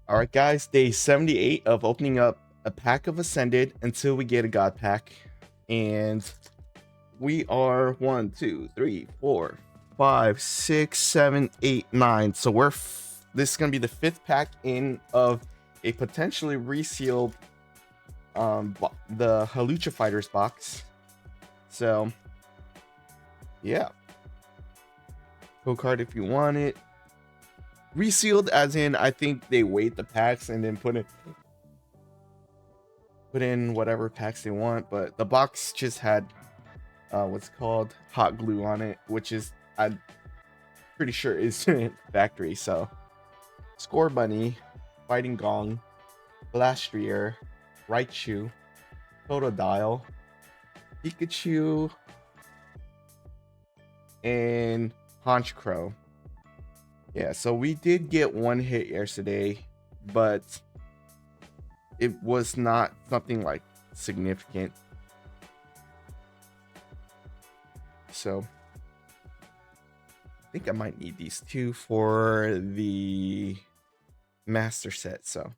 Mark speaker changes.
Speaker 1: All right, guys, day 78 of opening up a pack of Ascended until we get a God pack. And we are 1, 2, 3, 4, 5, 6, 7, 8, 9. So this is going to be the fifth pack in of a potentially resealed the Halucha Fighters box. So, yeah. Code card if you want it. Resealed as in I think they weight the packs and then put in whatever packs they want, but the box just had what's called hot glue on it, which is I'm pretty sure is factory. So Score Bunny, Fighting Gong, Blastrier, Raichu, Totodile, Pikachu, and Honchkrow. Yeah, so we did get one hit yesterday, but it was not something like significant. So I think I might need these two for the master set. So